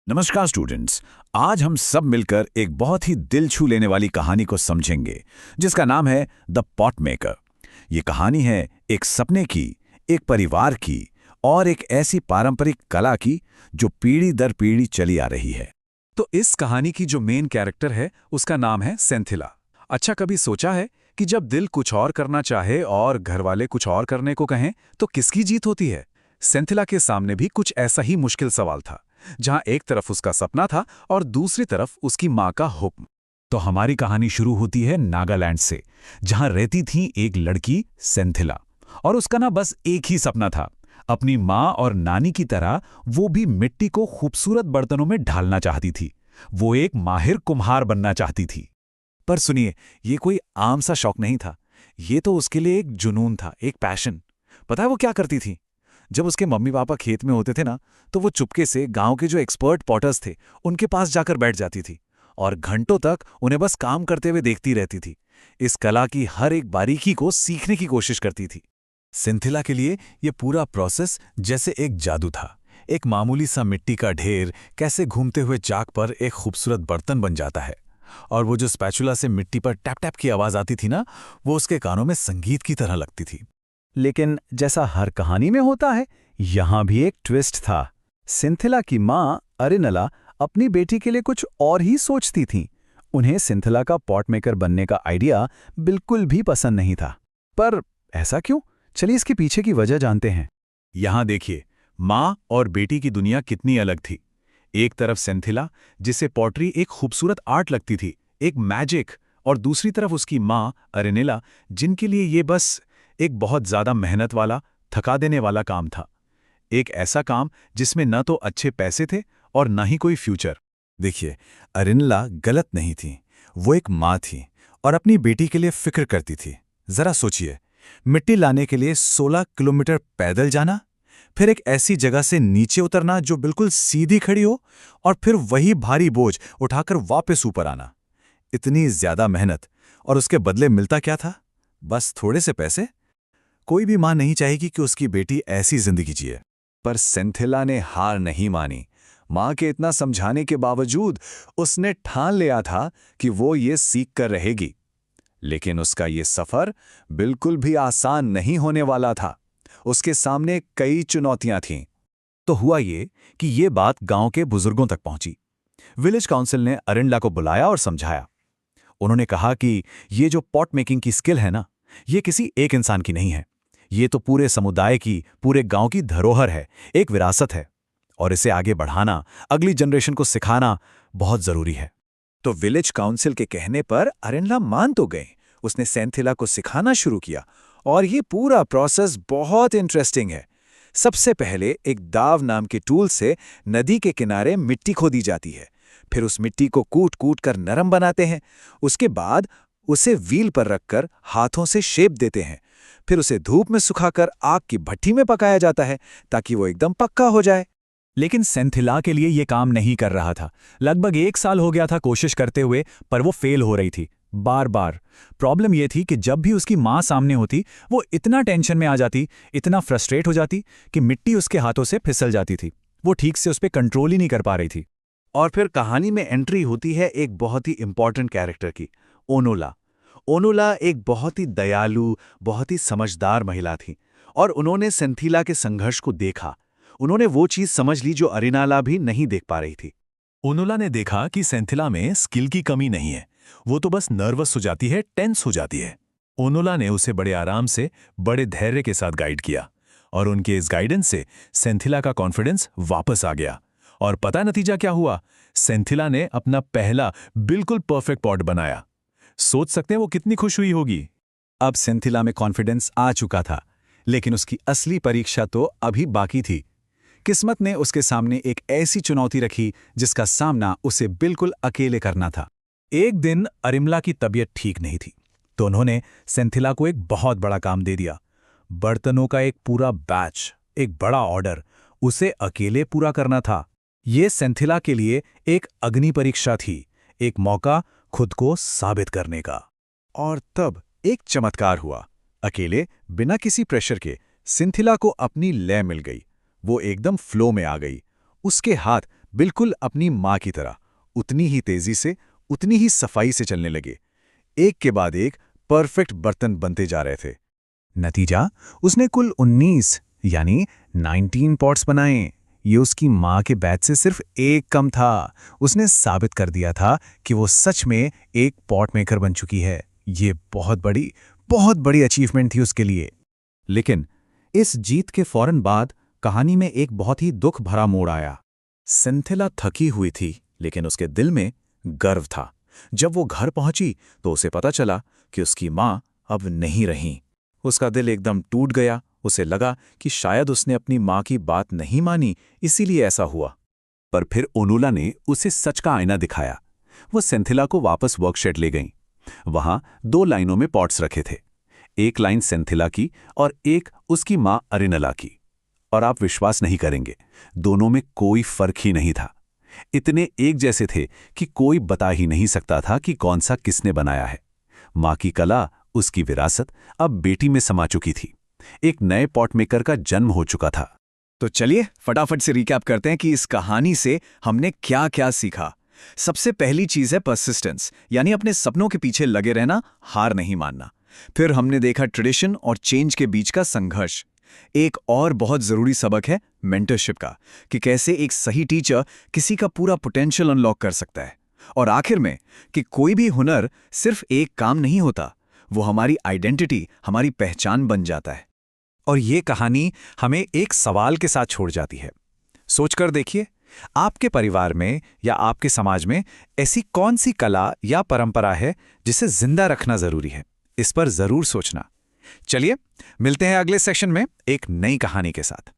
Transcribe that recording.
नमस्कार स्टूडेंट्स। आज हम सब मिलकर एक बहुत ही दिल छू लेने वाली कहानी को समझेंगे जिसका नाम है द पॉट मेकर। ये कहानी है एक सपने की, एक परिवार की और एक ऐसी पारंपरिक कला की जो पीढ़ी दर पीढ़ी चली आ रही है। तो इस कहानी की जो मेन कैरेक्टर है उसका नाम है सेंथिला। अच्छा, कभी सोचा है कि जब दिल कुछ और करना चाहे और घर वाले कुछ और करने को कहें तो किसकी जीत होती है? सेंथिला के सामने भी कुछ ऐसा ही मुश्किल सवाल था, जहां एक तरफ उसका सपना था और दूसरी तरफ उसकी मां का हुक्म। तो हमारी कहानी शुरू होती है नागालैंड से, जहां रहती थी एक लड़की सेंथिला। और उसका ना बस एक ही सपना था, अपनी मां और नानी की तरह वो भी मिट्टी को खूबसूरत बर्तनों में ढालना चाहती थी। वो एक माहिर कुम्हार बनना चाहती थी। पर सुनिए, ये कोई आम सा शौक नहीं था। ये तो उसके लिए एक जुनून था, एक पैशन। पता है वो क्या करती थी? जब उसके मम्मी पापा खेत में होते थे ना, तो वो चुपके से गांव के जो एक्सपर्ट पॉटर्स थे उनके पास जाकर बैठ जाती थी और घंटों तक उन्हें बस काम करते हुए देखती रहती थी। इस कला की हर एक बारीकी को सीखने की कोशिश करती थी। सिंथिला के लिए ये पूरा प्रोसेस जैसे एक जादू था। एक मामूली सा मिट्टी का ढेर कैसे घूमते हुए चाक पर एक खूबसूरत बर्तन बन जाता है, और वो जो स्पैचुला से मिट्टी पर टैप टैप की आवाज आती थी ना, वो उसके कानों में संगीत की तरह लगती थी। लेकिन जैसा हर कहानी में होता है, यहां भी एक ट्विस्ट था। सिंथिला की मां अरिनला अपनी बेटी के लिए कुछ और ही सोचती थी। उन्हें सिंथिला का पॉट मेकर बनने का आइडिया बिल्कुल भी पसंद नहीं था। पर ऐसा क्यों? चलिए इसके पीछे की वजह जानते हैं। यहां देखिए, मां और बेटी की दुनिया कितनी अलग थी। एक तरफ सिंथिला, जिसे पॉटरी एक खूबसूरत आर्ट लगती थी, एक मैजिक, और दूसरी तरफ उसकी मां अरिनिला, जिनके लिए ये बस एक बहुत ज्यादा मेहनत वाला, थका देने वाला काम था। एक ऐसा काम जिसमें न तो अच्छे पैसे थे और न ही कोई फ्यूचर। देखिए, अरिनिला गलत नहीं थी। वो एक माँ थी और अपनी बेटी के लिए फिक्र करती थी। जरा सोचिए, मिट्टी लाने के लिए 16 किलोमीटर पैदल जाना, फिर एक ऐसी जगह से नीचे उतरना जो बिल्कुल सीधी खड़ी हो, और फिर वही भारी बोझ उठाकर वापस ऊपर आना। इतनी ज्यादा मेहनत, और उसके बदले मिलता क्या था? बस थोड़े से पैसे। कोई भी मां नहीं चाहेगी कि उसकी बेटी ऐसी जिंदगी जिए। पर सिंथिला ने हार नहीं मानी। मां के इतना समझाने के बावजूद उसने ठान लिया था कि वो ये सीख कर रहेगी। लेकिन उसका ये सफर बिल्कुल भी आसान नहीं होने वाला था। उसके सामने कई चुनौतियां थीं। तो हुआ ये कि ये बात गांव के बुजुर्गों तक पहुंची। विलेज काउंसिल ने अरिंडला को बुलाया और समझाया। उन्होंने कहा कि ये जो पॉट मेकिंग की स्किल है ना, ये किसी एक इंसान की नहीं है। ये तो पूरे समुदाय की, पूरे गांव की धरोहर है, एक विरासत है। और इसे आगे बढ़ाना, अगली जनरेशन को सिखाना बहुत जरूरी है। तो विलेज काउंसिल के कहने पर अरिंडला मान तो गए। उसने सेंथिला को सिखाना शुरू किया, और ये पूरा प्रोसेस बहुत इंटरेस्टिंग है। सबसे पहले एक दाव नाम के टूल से नदी के किनारे मिट्टी खोदी जाती है। फिर उस मिट्टी को कूट कूट कर नरम बनाते हैं। उसके बाद उसे व्हील पर रखकर हाथों से शेप देते हैं। फिर उसे धूप में सुखाकर आग की भट्ठी में पकाया जाता है ताकि वो एकदम पक्का हो जाए। लेकिन सेंथिला के लिए ये काम नहीं कर रहा था। लगभग 1 साल हो गया था कोशिश करते हुए, पर वो फेल हो रही थी बार बार। प्रॉब्लम ये थी कि जब भी उसकी मां सामने होती, वो इतना टेंशन में आ जाती, इतना फ्रस्ट्रेट हो जाती कि मिट्टी उसके हाथों से फिसल जाती थी। वो ठीक से उस पर कंट्रोल ही नहीं कर पा रही थी। और फिर कहानी में एंट्री होती है एक बहुत ही इंपॉर्टेंट कैरेक्टर की, ओनोला। ओनोला एक बहुत ही दयालु, बहुत ही समझदार महिला थी, और उन्होंने सेंथिला के संघर्ष को देखा। उन्होंने वो चीज समझ ली जो अरिनाला भी नहीं देख पा रही थी। ओनोला ने देखा कि सेंथिला में स्किल की कमी नहीं है, वो तो बस नर्वस हो जाती है, टेंस हो जाती है। ओनोला ने उसे बड़े आराम से, बड़े धैर्य के साथ गाइड किया, और उनके इस गाइडेंस से सेंथिला का कॉन्फिडेंस वापस आ गया। और पता नतीजा क्या हुआ? सेंथिला ने अपना पहला बिल्कुल परफेक्ट पॉट बनाया। सोच सकते हैं वो कितनी खुश हुई होगी। अब सेंथिला में कॉन्फिडेंस आ चुका था, लेकिन उसकी असली परीक्षा तो अभी बाकी थी। किस्मत ने उसके सामने एक ऐसी चुनौती रखी जिसका सामना उसे बिल्कुल अकेले करना था। एक दिन अरिमला की तबीयत ठीक नहीं थी, तो उन्होंने सेंथिला को एक बहुत बड़ा काम दे दिया। बर्तनों का एक पूरा बैच, एक बड़ा ऑर्डर, उसे अकेले पूरा करना था। ये सेंथिला के लिए एक अग्नि परीक्षा थी, एक मौका खुद को साबित करने का। और तब एक चमत्कार हुआ। अकेले, बिना किसी प्रेशर के, सिंथिला को अपनी लय मिल गई। वो एकदम फ्लो में आ गई। उसके हाथ बिल्कुल अपनी माँ की तरह, उतनी ही तेजी से, उतनी ही सफाई से चलने लगे। एक के बाद एक परफेक्ट बर्तन बनते जा रहे थे। नतीजा, उसने कुल 19 यानी 19 पॉट्स बनाए। ये उसकी माँ के बैच से सिर्फ एक कम था। उसने साबित कर दिया था कि वो सच में एक पॉट मेकर बन चुकी है। ये बहुत बड़ी अचीवमेंट थी उसके लिए। लेकिन इस जीत के फौरन बाद कहानी में एक बहुत ही दुख भरा मोड़ आया। सिंथिला थकी हुई थी, लेकिन उसके दिल में गर्व था। जब वो घर पहुंची तो उसे पता चला कि उसकी माँ अब नहीं रहीं। उसका दिल एकदम टूट गया। उसे लगा कि शायद उसने अपनी माँ की बात नहीं मानी, इसीलिए ऐसा हुआ। पर फिर ओनुला ने उसे सच का आईना दिखाया। वो सिंथिला को वापस वर्कशेड ले गईं। वहां 2 लाइनों में पॉट्स रखे थे। एक लाइन सिंथिला की और एक उसकी माँ अरिनला की। और आप विश्वास नहीं करेंगे, दोनों में कोई फर्क ही नहीं था। इतने एक जैसे थे कि कोई बता ही नहीं सकता था कि कौन सा किसने बनाया है। माँ की कला, उसकी विरासत अब बेटी में समा चुकी थी। एक नए पॉट मेकर का जन्म हो चुका था। तो चलिए फटाफट से रिकैप करते हैं कि इस कहानी से हमने क्या क्या सीखा। सबसे पहली चीज है परसिस्टेंस, यानी अपने सपनों के पीछे लगे रहना, हार नहीं मानना। फिर हमने देखा ट्रेडिशन और चेंज के बीच का संघर्ष। एक और बहुत जरूरी सबक है मेंटरशिप का, कि कैसे एक सही टीचर किसी का पूरा पोटेंशियल अनलॉक कर सकता है। और आखिर में कि कोई भी हुनर सिर्फ एक काम नहीं होता, वो हमारी आइडेंटिटी, हमारी पहचान बन जाता है। और ये कहानी हमें एक सवाल के साथ छोड़ जाती है। सोचकर देखिए, आपके परिवार में या आपके समाज में ऐसी कौन सी कला या परंपरा है जिसे जिंदा रखना जरूरी है? इस पर जरूर सोचना। चलिए, मिलते हैं अगले सेशन में एक नई कहानी के साथ।